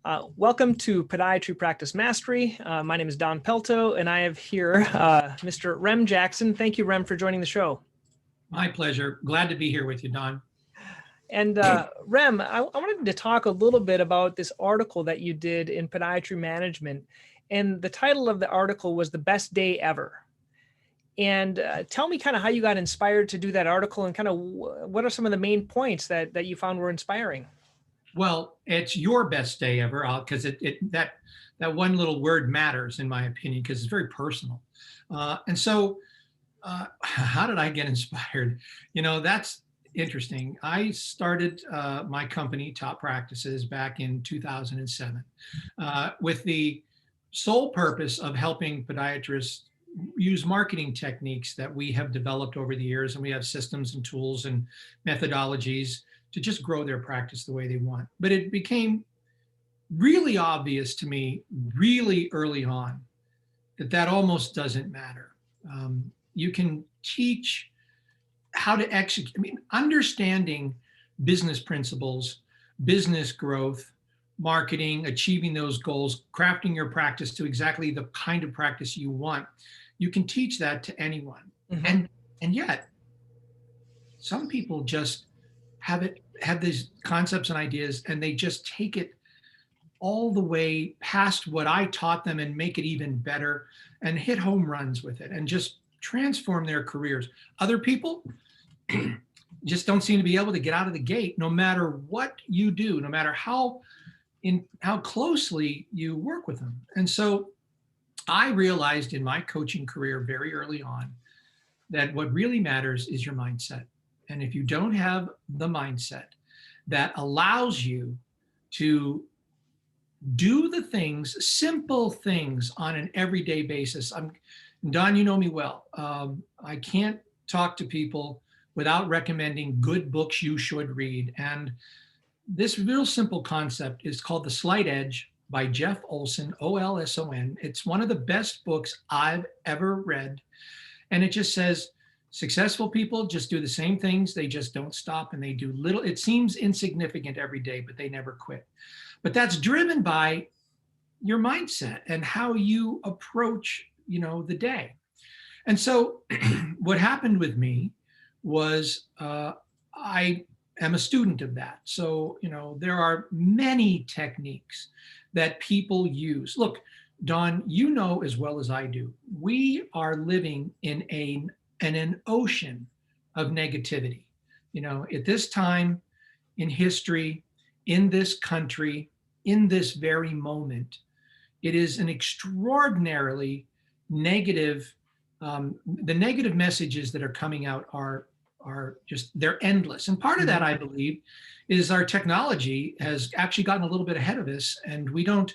Welcome to Podiatry Practice Mastery. My name is Don Pelto, and I have here Mr. Rem Jackson. Thank you, Rem, for joining the show. My pleasure. Glad to be here with you, Don. And Rem, I wanted to talk a little bit about this article that you did in Podiatry Management. And the title of the article was The Best Day Ever. And tell me kind of how you got inspired to do that article and kind of what are some of the main points that you found were inspiring? Well, it's your best day ever, because that one little word matters, in my opinion, because it's very personal. And so, how did I get inspired? That's interesting. I started my company, Top Practices, back in 2007, with the sole purpose of helping podiatrists use marketing techniques that we have developed over the years, and we have systems and tools and methodologies to just grow their practice the way they want. But it became really obvious to me really early on that almost doesn't matter. You can teach how to execute. I mean, understanding business principles, business growth, marketing, achieving those goals, crafting your practice to exactly the kind of practice you want. You can teach that to anyone. Mm-hmm. And yet, some people just have these concepts and ideas, and they just take it all the way past what I taught them and make it even better and hit home runs with it and just transform their careers. Other people just don't seem to be able to get out of the gate, no matter what you do, no matter how closely you work with them. And so I realized in my coaching career very early on that what really matters is your mindset. And if you don't have the mindset that allows you to do the things, simple things on an everyday basis. Don, you know me well. I can't talk to people without recommending good books you should read. And this real simple concept is called The Slight Edge by Jeff Olson, Olson. It's one of the best books I've ever read. And it just says, successful people just do the same things. They just don't stop, and they do little. It seems insignificant every day, but they never quit. But that's driven by your mindset and how you approach, the day. And so what happened with me was I am a student of that. So, there are many techniques that people use. Look, Don, you know as well as I do, we are living in an ocean of negativity. At this time in history, in this country, in this very moment, it is an extraordinarily negative, the negative messages that are coming out are just, they're endless. And part of that, I believe, is our technology has actually gotten a little bit ahead of us, and we don't,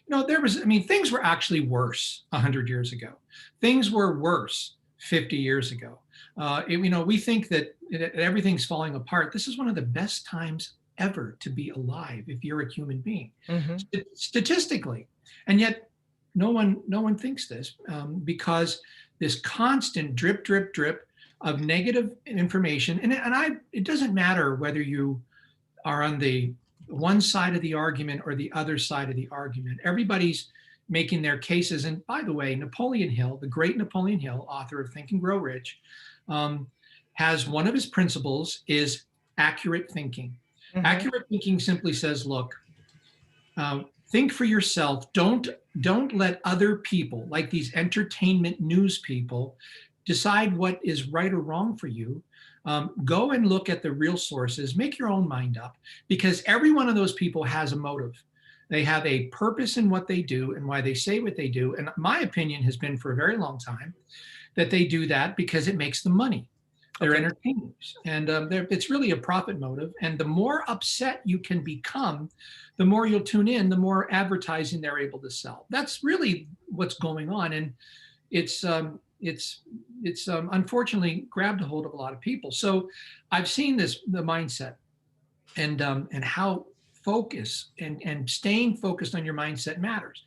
things were actually worse 100 years ago. Things were worse 50 years ago. We think that everything's falling apart. This is one of the best times ever to be alive if you're a human being, statistically. And yet no one thinks this because this constant drip of negative information. And it doesn't matter whether you are on the one side of the argument or the other side of the argument. Everybody's making their cases. And by the way, Napoleon Hill, the great Napoleon Hill, author of Think and Grow Rich, has one of his principles is accurate thinking. Mm-hmm. Accurate thinking simply says, look, think for yourself. Don't let other people, like these entertainment news people, decide what is right or wrong for you. Go and look at the real sources. Make your own mind up, because every one of those people has a motive. They have a purpose in what they do and why they say what they do. And my opinion has been for a very long time that they do that because it makes them money. They're entertainers, and it's really a profit motive. And the more upset you can become, the more you'll tune in, the more advertising they're able to sell. That's really what's going on. And it's unfortunately grabbed a hold of a lot of people. So I've seen the mindset and how focus and staying focused on your mindset matters.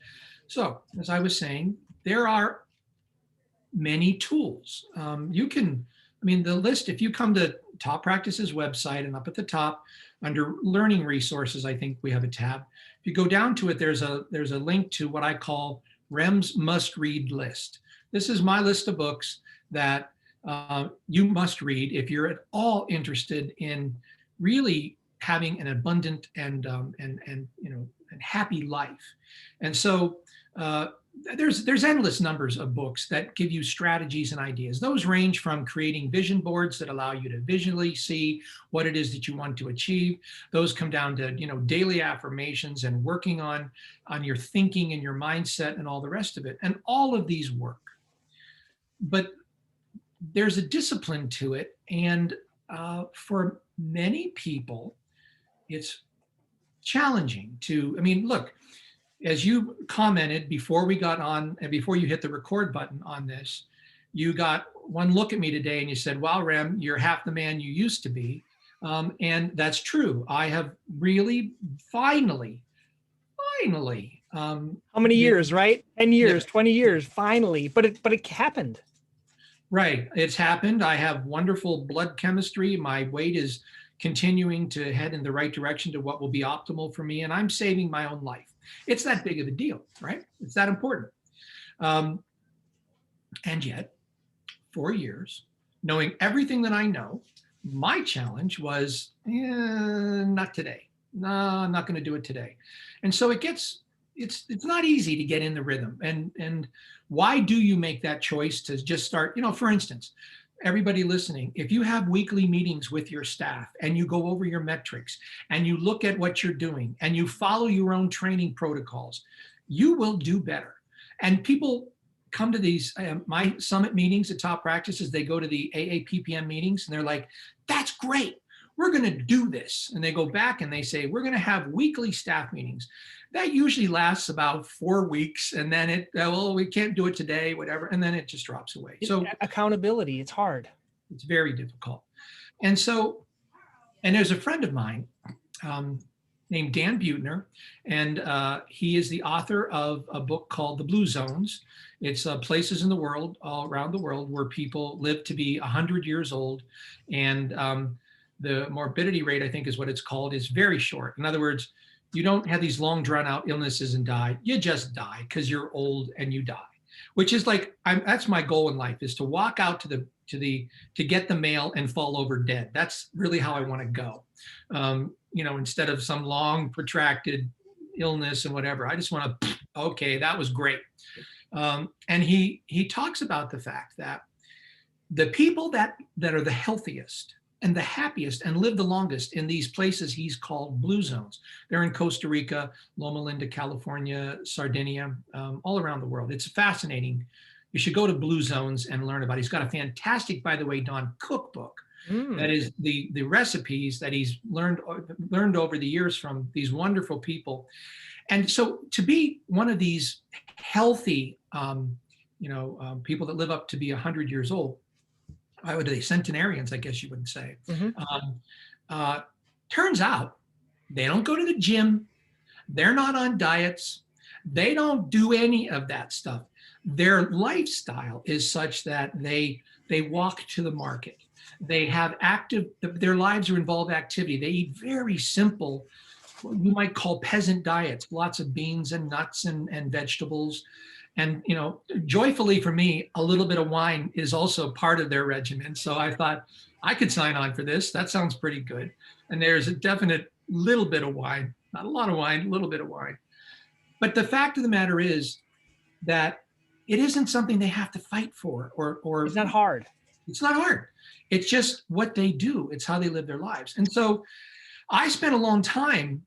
So as I was saying, there are many tools. You can I mean, the list, if you come to Top Practice's website and up at the top under learning resources, I think we have a tab. If you go down to it, there's a link to what I call Rem's must read list. This is my list of books that you must read if you're at all interested in really having an abundant and and happy life. And so there's endless numbers of books that give you strategies and ideas. Those range from creating vision boards that allow you to visually see what it is that you want to achieve. Those come down to daily affirmations and working on your thinking and your mindset and all the rest of it. And all of these work, but there's a discipline to it, and for many people, it's challenging to. I mean, look, as you commented before we got on and before you hit the record button on this, you got one look at me today and you said, wow, Rem, you're half the man you used to be. And that's true. I have really finally, how many years, right? 10 years, yeah, 20 years, finally, but it happened. right. It's happened. I have wonderful blood chemistry. My weight is continuing to head in the right direction to what will be optimal for me. And I'm saving my own life. It's that big of a deal, right? It's that important. And yet, for years, knowing everything that I know, my challenge was, not today. No, I'm not going to do it today. And so it's not easy to get in the rhythm. And why do you make that choice to just start? For instance, everybody listening, if you have weekly meetings with your staff and you go over your metrics and you look at what you're doing and you follow your own training protocols, you will do better. And people come to these my summit meetings at Top Practices. They go to the AAPPM meetings and they're like, that's great, we're going to do this. And they go back and they say, we're going to have weekly staff meetings. That usually lasts about 4 weeks, and then we can't do it today, whatever, and then it just drops away. So accountability, it's hard. It's very difficult. And there's a friend of mine named Dan Buettner, and he is the author of a book called The Blue Zones. It's places in the world, all around the world, where people live to be 100 years old, and the morbidity rate, I think is what it's called, is very short. In other words, you don't have these long drawn out illnesses and die. You just die because you're old and you die, which is like, that's my goal in life, is to walk out to get the mail and fall over dead. That's really how I want to go. Instead of some long protracted illness and whatever, I just want to, okay, that was great. And he talks about the fact that the people that are the healthiest and the happiest and live the longest in these places he's called blue zones. They're in Costa Rica, Loma Linda, California, Sardinia, all around the world. It's fascinating. You should go to Blue Zones and learn about it. He's got a fantastic, by the way, Don, cookbook. That is the recipes that he's learned over the years from these wonderful people. And so to be one of these healthy, people that live up to be 100 years old, why would they, centenarians, I guess you would say. Turns out they don't go to the gym. They're not on diets. They don't do any of that stuff. Their lifestyle is such that they walk to the market. They have their lives are involved activity. They eat very simple, what you might call peasant diets, lots of beans and nuts and vegetables. And, joyfully for me, a little bit of wine is also part of their regimen. So I thought I could sign on for this. That sounds pretty good. And there's a definite little bit of wine, not a lot of wine, a little bit of wine. But the fact of the matter is that it isn't something they have to fight for, or it's not hard. It's not hard. It's just what they do. It's how they live their lives. And so I spent a long time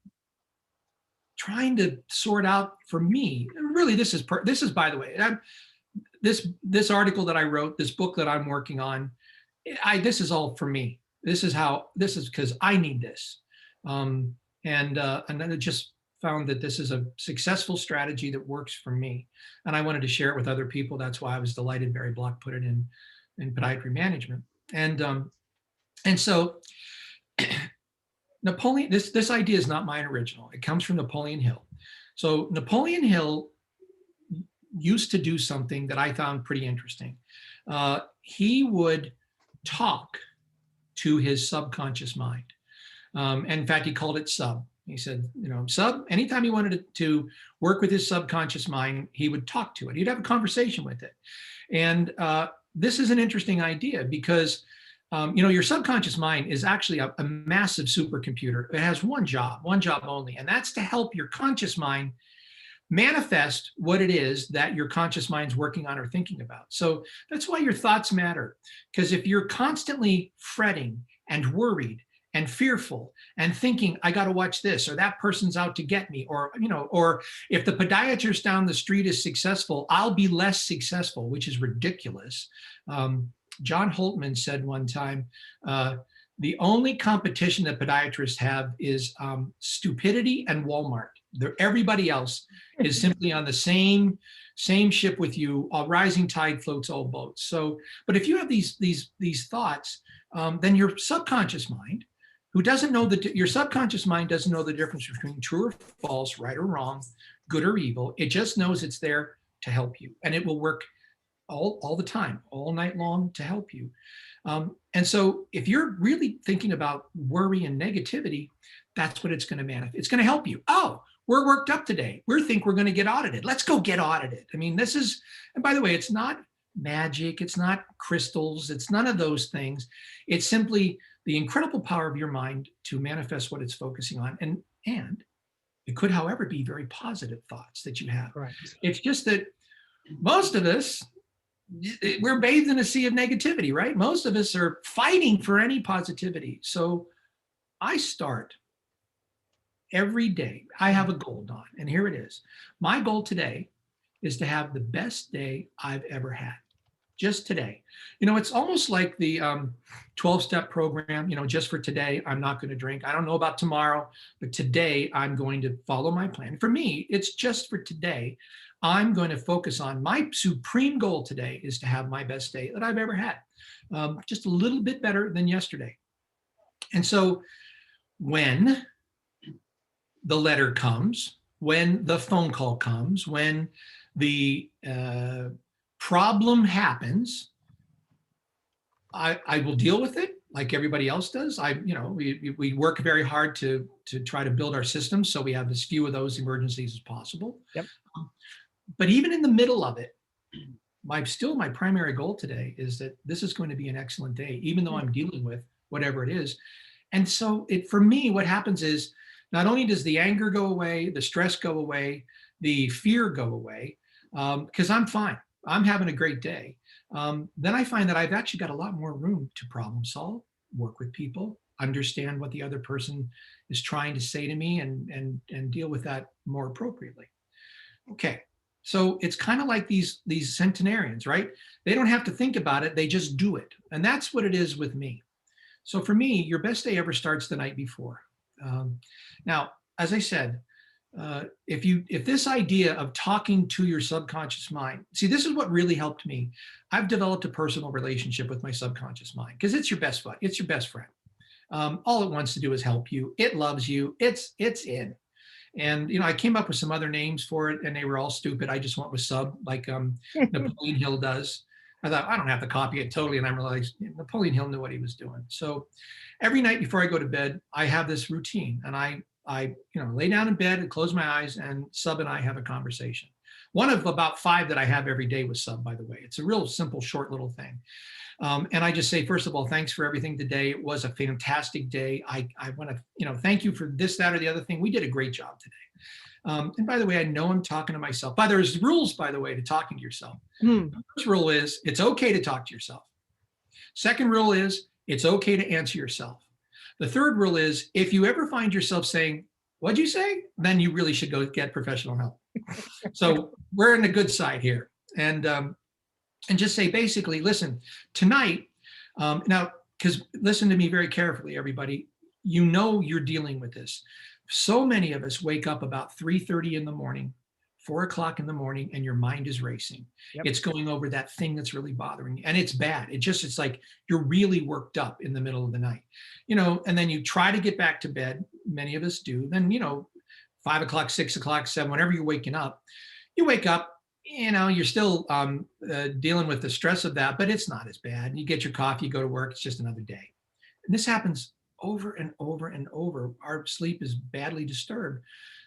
trying to sort out for me, really, this is by the way, this article that I wrote, this book that I'm working on, this is all for me. This is because I need this. And then I just found that this is a successful strategy that works for me. And I wanted to share it with other people. That's why I was delighted Barry Block put it in Podiatry Management. And so Napoleon, this idea is not mine original. It comes from Napoleon Hill. So Napoleon Hill used to do something that I found pretty interesting. He would talk to his subconscious mind. And in fact, he called it sub. He said, anytime he wanted to work with his subconscious mind, he would talk to it. He'd have a conversation with it. And this is an interesting idea because, your subconscious mind is actually a massive supercomputer. It has one job only, and that's to help your conscious mind manifest what it is that your conscious mind's working on or thinking about. So that's why your thoughts matter. Because if you're constantly fretting and worried and fearful and thinking, I got to watch this, or that person's out to get me, or if the podiatrist down the street is successful, I'll be less successful, which is ridiculous. John Holtman said one time, the only competition that podiatrists have is stupidity and Walmart. Everybody else is simply on the same ship with you. A rising tide floats all boats. So, but if you have these thoughts, then your subconscious mind, who doesn't know that your subconscious mind doesn't know the difference between true or false, right or wrong, good or evil. It just knows it's there to help you, and it will work all the time, all night long to help you. And so if you're really thinking about worry and negativity, that's what it's going to manifest. It's going to help you. Oh, we're worked up today. We think we're going to get audited. Let's go get audited. I mean, and by the way, it's not magic. It's not crystals. It's none of those things. It's simply the incredible power of your mind to manifest what it's focusing on. And it could, however, be very positive thoughts that you have. Right. It's just that most of us, we're bathed in a sea of negativity, right? Most of us are fighting for any positivity. So I start every day. I have a goal, Don, and here it is. My goal today is to have the best day I've ever had. Just today. It's almost like the 12-step program, just for today, I'm not going to drink. I don't know about tomorrow, but today I'm going to follow my plan. For me, it's just for today. I'm going to focus on my supreme goal today is to have my best day that I've ever had, just a little bit better than yesterday. And so when the letter comes, when the phone call comes, when the problem happens, I will deal with it like everybody else does. We work very hard to try to build our systems so we have as few of those emergencies as possible. Yep. But even in the middle of it, my primary goal today is that this is going to be an excellent day, even though I'm dealing with whatever it is. And so for me, what happens is not only does the anger go away, the stress go away, the fear go away, because I'm fine. I'm having a great day. Then I find that I've actually got a lot more room to problem solve, work with people, understand what the other person is trying to say to me, and deal with that more appropriately. Okay. So it's kind of like these centenarians, right? They don't have to think about it. They just do it. And that's what it is with me. So for me, your best day ever starts the night before. Now, as I said, if this idea of talking to your subconscious mind, see, this is what really helped me. I've developed a personal relationship with my subconscious mind because it's your best friend. It's your best friend. All it wants to do is help you. It loves you. It's in. And, I came up with some other names for it and they were all stupid. I just went with sub, like Napoleon Hill does. I thought, I don't have to copy it totally. And I realized Napoleon Hill knew what he was doing. So every night before I go to bed, I have this routine and I lay down in bed and close my eyes and Sub and I have a conversation. One of about 5 that I have every day with Sub, by the way. It's a real simple, short little thing. And I just say, first of all, thanks for everything today. It was a fantastic day. I want to, thank you for this, that, or the other thing. We did a great job today. And by the way, I know I'm talking to myself. But there's rules, by the way, to talking to yourself. The first rule is it's okay to talk to yourself. Second rule is it's okay to answer yourself. The third rule is if you ever find yourself saying, what'd you say? Then you really should go get professional help. So we're in a good side here. And just say, basically, listen, tonight, now, because listen to me very carefully, everybody, you're dealing with this. So many of us wake up about 3:30 in the morning, 4 o'clock in the morning, and your mind is racing. Yep. It's going over that thing that's really bothering you. And it's bad. It's like you're really worked up in the middle of the night, and then you try to get back to bed. Many of us do. Then, 5 o'clock, 6 o'clock, 7, whenever you're waking up, you wake up. you're still dealing with the stress of that, but it's not as bad. You get your coffee, you go to work, it's just another day. And this happens over and over and over. Our sleep is badly disturbed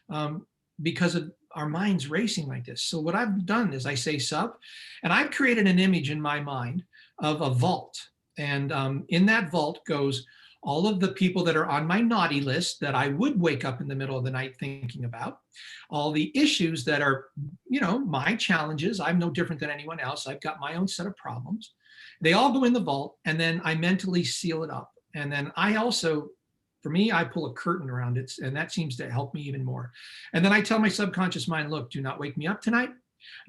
um, because of our minds racing like this. So what I've done is I say sub, and I've created an image in my mind of a vault. And in that vault goes all of the people that are on my naughty list that I would wake up in the middle of the night thinking about, all the issues that are, my challenges. I'm no different than anyone else. I've got my own set of problems. They all go in the vault, and then I mentally seal it up. And then I also, for me, I pull a curtain around it, and that seems to help me even more. And then I tell my subconscious mind, look, do not wake me up tonight.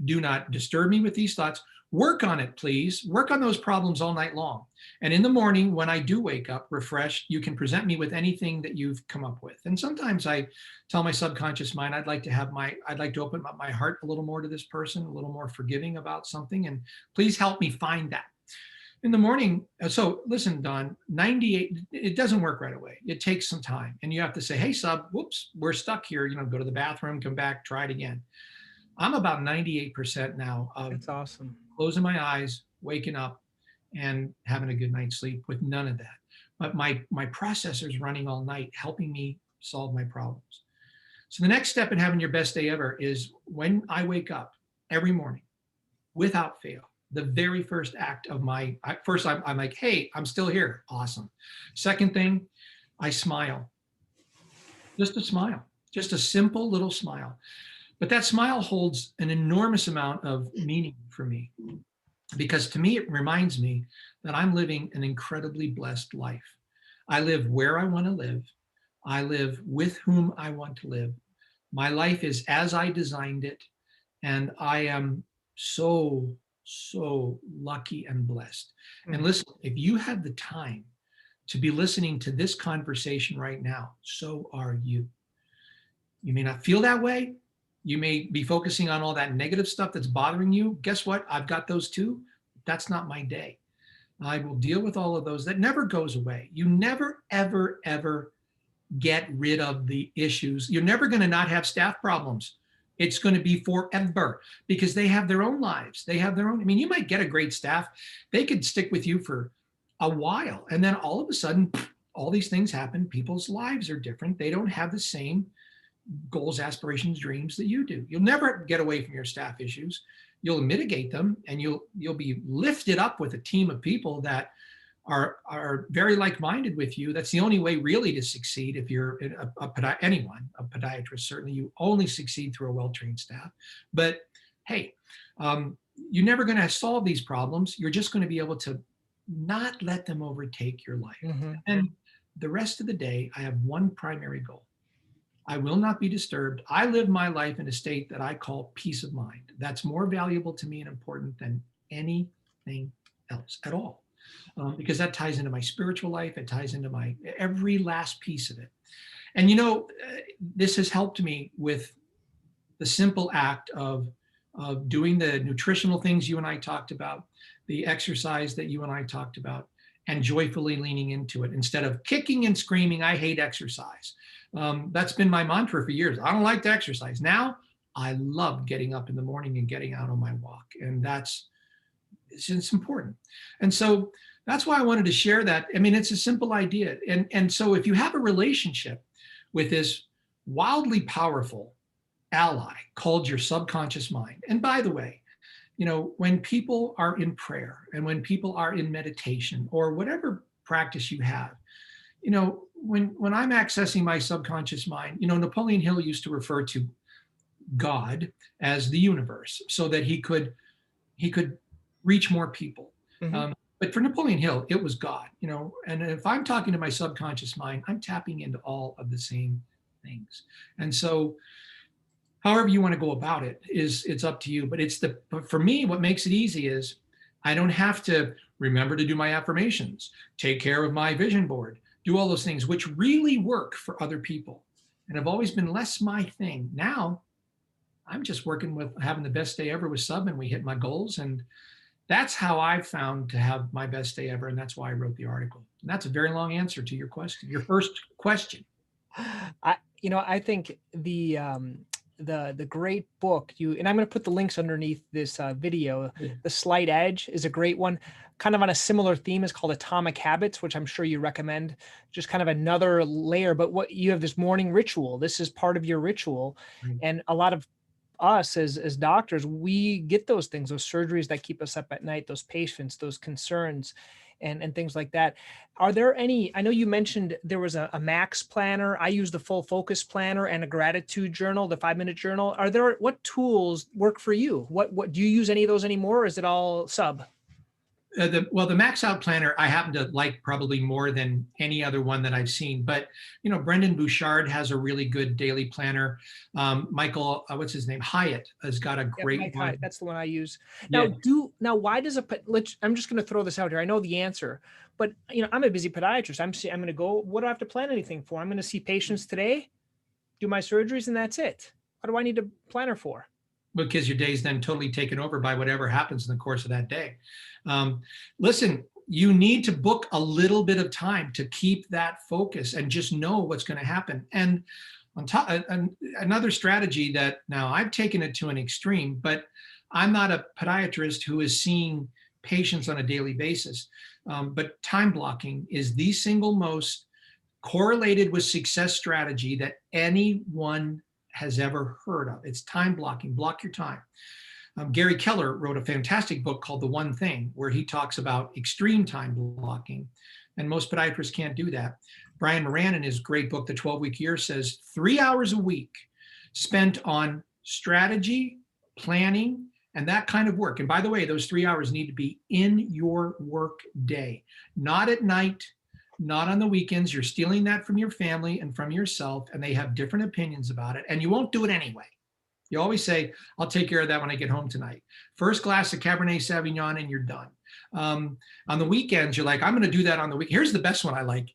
Do not disturb me with these thoughts. Work on it, please. Work on those problems all night long. And in the morning, when I do wake up refreshed, you can present me with anything that you've come up with. And sometimes I tell my subconscious mind, I'd like to open up my heart a little more to this person, a little more forgiving about something. And please help me find that. In the morning, so listen, Don, 98, it doesn't work right away. It takes some time. And you have to say, hey, sub, whoops, we're stuck here. Go to the bathroom, come back, try it again. I'm about 98% now of That's awesome. closing my eyes, waking up, and having a good night's sleep with none of that. But my processor's running all night, helping me solve my problems. So the next step in having your best day ever is when I wake up every morning, without fail, the very first act of I'm like, hey, I'm still here. Awesome. Second thing, I smile. Just a smile, just a simple little smile. But that smile holds an enormous amount of meaning for me, because to me, it reminds me that I'm living an incredibly blessed life. I live where I want to live. I live with whom I want to live. My life is as I designed it. And I am so, so lucky and blessed. And listen, if you have the time to be listening to this conversation right now, so are you. You may not feel that way. You may be focusing on all that negative stuff that's bothering you. Guess what? I've got those too. That's not my day. I will deal with all of those. That never goes away. You never, ever, ever get rid of the issues. You're never going to not have staff problems. It's going to be forever, because they have their own lives. They have their own. I mean, you might get a great staff. They could stick with you for a while. And then all of a sudden, all these things happen. People's lives are different. They don't have the same goals, aspirations, dreams that you do. You'll never get away from your staff issues. You'll mitigate them, and you'll be lifted up with a team of people that are very like-minded with you. That's the only way really to succeed. If you're a podiatrist, certainly you only succeed through a well-trained staff. But hey, you're never going to solve these problems. You're just going to be able to not let them overtake your life. Mm-hmm. And the rest of the day, I have one primary goal. I will not be disturbed. I live my life in a state that I call peace of mind. That's more valuable to me and important than anything else at all. Because that ties into my spiritual life. It ties into my every last piece of it. And this has helped me with the simple act of doing the nutritional things you and I talked about, the exercise that you and I talked about, and joyfully leaning into it instead of kicking and screaming, I hate exercise. That's been my mantra for years. I don't like to exercise. Now, I love getting up in the morning and getting out on my walk. And it's important. And so that's why I wanted to share that. I mean, it's a simple idea. And so if you have a relationship with this wildly powerful ally called your subconscious mind, and by the way, when people are in prayer and when people are in meditation or whatever practice you have, when I'm accessing my subconscious mind, Napoleon Hill used to refer to God as the universe so that he could reach more people. Mm-hmm. But for Napoleon Hill, it was God, and if I'm talking to my subconscious mind, I'm tapping into all of the same things. And so however you want to go about it it's up to you. But for me, what makes it easy is I don't have to remember to do my affirmations, take care of my vision board, do all those things, which really work for other people. And have always been less my thing. Now I'm just working with having the best day ever with sub, and we hit my goals. And that's how I've found to have my best day ever. And that's why I wrote the article. And that's a very long answer to your question, your first question. I think the great book and I'm going to put the links underneath this video. The Slight Edge is a great one, kind of on a similar theme. Is called Atomic Habits, which I'm sure you recommend. Just kind of another layer, but what you have this morning ritual. This is part of your ritual, Right. and a lot of us as doctors, we get those things, those surgeries that keep us up at night, those patients, those concerns, and things like that. Are there any, I know you mentioned there was a Max planner. I use the Full Focus planner and a gratitude journal, the 5-minute journal. What tools work for you? What do you use any of those anymore? Or is it all sub? The Max Out Planner I happen to like probably more than any other one that I've seen. But Brendan Bouchard has a really good daily planner. Michael, what's his name? Hyatt has got a Yeah, great Mike one. Hyatt, that's the one I use. Yeah. Now why does I'm just going to throw this out here. I know the answer, but I'm a busy podiatrist. I'm going to go. What do I have to plan anything for? I'm going to see patients today, do my surgeries, and that's it. What do I need a planner for? Because your day's then totally taken over by whatever happens in the course of that day. Listen, you need to book a little bit of time to keep that focus and just know what's going to happen. And on top, another strategy that now I've taken it to an extreme, but I'm not a podiatrist who is seeing patients on a daily basis. But time blocking is the single most correlated with success strategy that anyone has ever heard of. It's time blocking. Block your time. Gary Keller wrote a fantastic book called The One Thing, where he talks about extreme time blocking, and most podiatrists can't do that. Brian Moran, in his great book, The 12-Week Year, says 3 hours a week spent on strategy, planning, and that kind of work. And by the way, those 3 hours need to be in your work day, not at night, not on the weekends. You're stealing that from your family and from yourself, and they have different opinions about it, and you won't do it anyway. You always say, I'll take care of that when I get home tonight. First glass of Cabernet Sauvignon and you're done. On the weekends, you're like, I'm going to do that on the week. Here's the best one I like.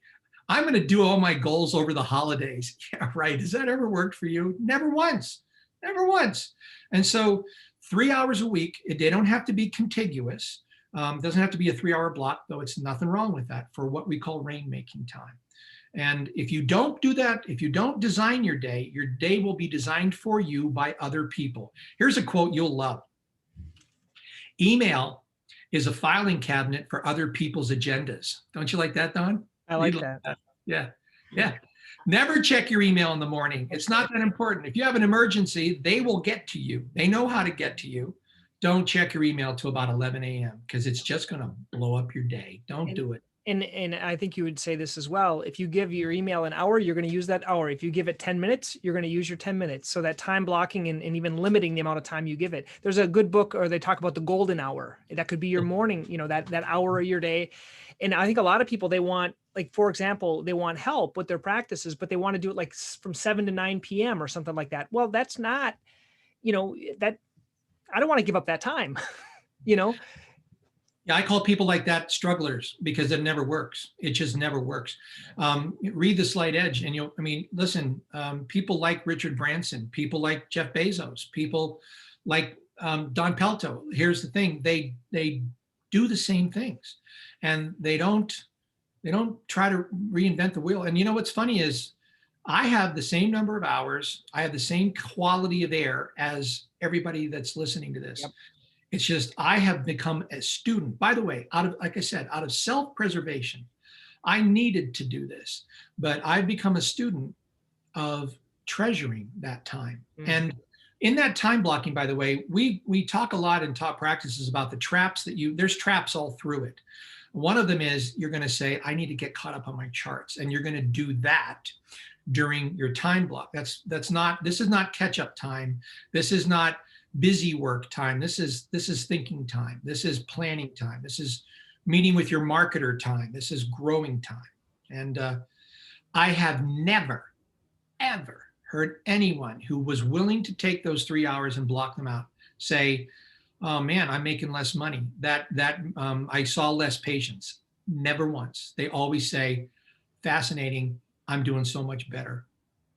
I'm going to do all my goals over the holidays. Yeah, right. Has that ever worked for you? Never once. Never once. And so 3 hours a week, they don't have to be contiguous. Doesn't have to be a 3-hour block, though it's nothing wrong with that for what we call rainmaking time. And if you don't do that, if you don't design your day will be designed for you by other people. Here's a quote you'll love. Email is a filing cabinet for other people's agendas. Don't you like that, Don? I like that. Yeah. Yeah. Never check your email in the morning. It's not that important. If you have an emergency, they will get to you. They know how to get to you. Don't check your email till about 11 a.m. because it's just going to blow up your day. Don't do it. And I think you would say this as well. If you give your email an hour, you're going to use that hour. If you give it 10 minutes, you're going to use your 10 minutes. So that time blocking and even limiting the amount of time you give it. There's a good book, or they talk about the golden hour. That could be your morning, that hour of your day. And I think a lot of people, they want, like, for example, they want help with their practices, but they want to do it like from 7 to 9 p.m. or something like that. Well, that's not, that I don't want to give up that time, Yeah, I call people like that strugglers because it never works. It just never works. Read The Slight Edge and listen, people like Richard Branson, people like Jeff Bezos, people like Don Pelto. Here's the thing. They do the same things and they don't try to reinvent the wheel. And what's funny is I have the same number of hours. I have the same quality of air as everybody that's listening to this. Yep. It's just I have become a student. By the way, out of self-preservation, I needed to do this, but I've become a student of treasuring that time. Mm-hmm. And in that time blocking, by the way, we talk a lot in top practices about the traps there's traps all through it. One of them is you're going to say, I need to get caught up on my charts, and you're going to do that during your time block. This is not catch-up time. This is not busy work time. This is thinking time. This is planning time. This is meeting with your marketer time. This is growing time. And I have never, ever heard anyone who was willing to take those 3 hours and block them out say, oh man, I'm making less money. I saw less patients. Never once. They always say, fascinating. I'm doing so much better.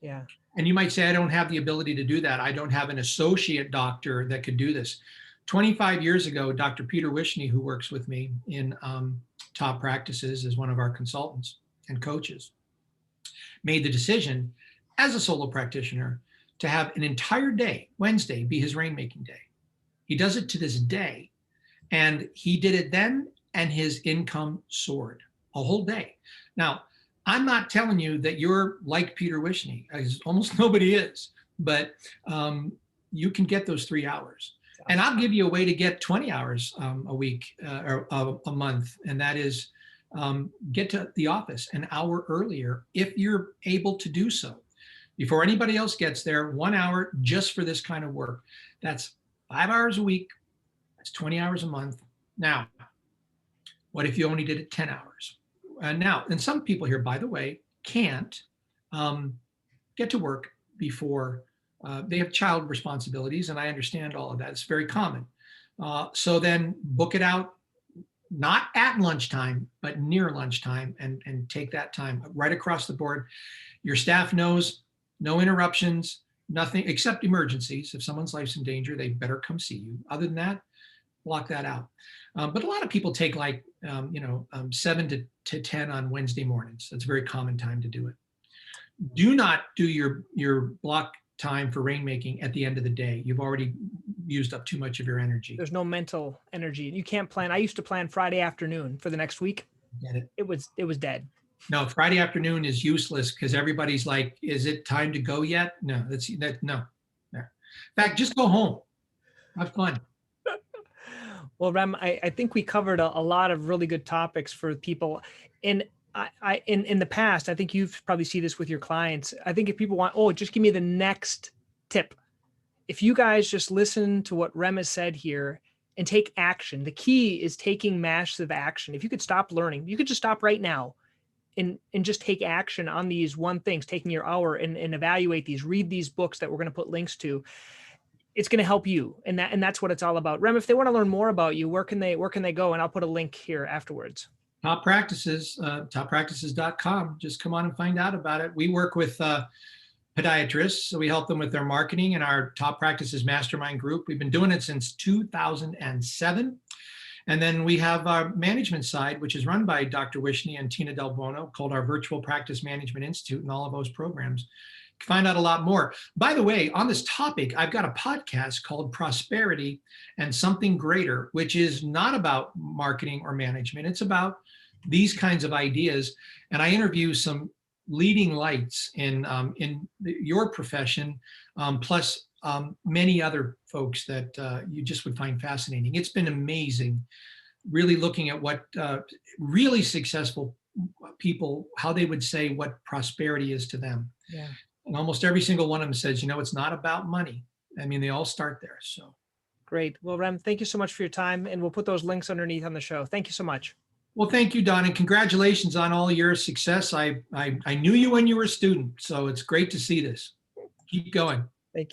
Yeah. And you might say, I don't have the ability to do that. I don't have an associate doctor that could do this. 25 years ago, Dr. Peter Wishney, who works with me in top practices as one of our consultants and coaches, made the decision as a solo practitioner to have an entire day, Wednesday, be his rainmaking day. He does it to this day. And he did it then, and his income soared a whole day. Now, I'm not telling you that you're like Peter Wishney, as almost nobody is, but you can get those 3 hours. And I'll give you a way to get 20 hours a week or a month, and that is get to the office an hour earlier if you're able to do so. Before anybody else gets there, 1 hour just for this kind of work. That's 5 hours a week. That's 20 hours a month. Now, what if you only did it 10 hours? Now, and some people here, by the way, can't get to work before they have child responsibilities, and I understand all of that. It's very common. So then book it out, not at lunchtime, but near lunchtime, and take that time right across the board. Your staff knows, no interruptions, nothing except emergencies. If someone's life's in danger, they better come see you. Other than that, block that out. But a lot of people take like, 7 to 10 on Wednesday mornings. That's a very common time to do it. Do not do your block time for rainmaking at the end of the day. You've already used up too much of your energy. There's no mental energy. You can't plan. I used to plan Friday afternoon for the next week. Get it? It was dead. No, Friday afternoon is useless because everybody's like, is it time to go yet? No, no. In fact, just go home. Have fun. Well, Rem, I think we covered a lot of really good topics for people. And in the past, I think you've probably seen this with your clients. I think if people want, just give me the next tip. If you guys just listen to what Rem has said here and take action, the key is taking massive action. If you could stop learning, you could just stop right now and just take action on these one things, taking your hour and evaluate these, read these books that we're going to put links to. It's going to help you. And that's what it's all about. Rem, if they want to learn more about you, where can they go? And I'll put a link here afterwards. Top Practices, toppractices.com. Just come on and find out about it. We work with podiatrists, so we help them with their marketing in our Top Practices Mastermind group. We've been doing it since 2007. And then we have our management side, which is run by Dr. Wishney and Tina Del Bono, called our Virtual Practice Management Institute, and all of those programs. You can find out a lot more. By the way, on this topic, I've got a podcast called Prosperity and Something Greater, which is not about marketing or management. It's about these kinds of ideas. And I interview some leading lights in your profession, plus many other folks that you just would find fascinating. It's been amazing, really looking at what really successful people, how they would say what prosperity is to them. Yeah. And almost every single one of them says, it's not about money. I mean, they all start there. So great. Well, Rem, thank you so much for your time. And we'll put those links underneath on the show. Thank you so much. Well, thank you, Don, and congratulations on all your success. I knew you when you were a student, so it's great to see this. Keep going.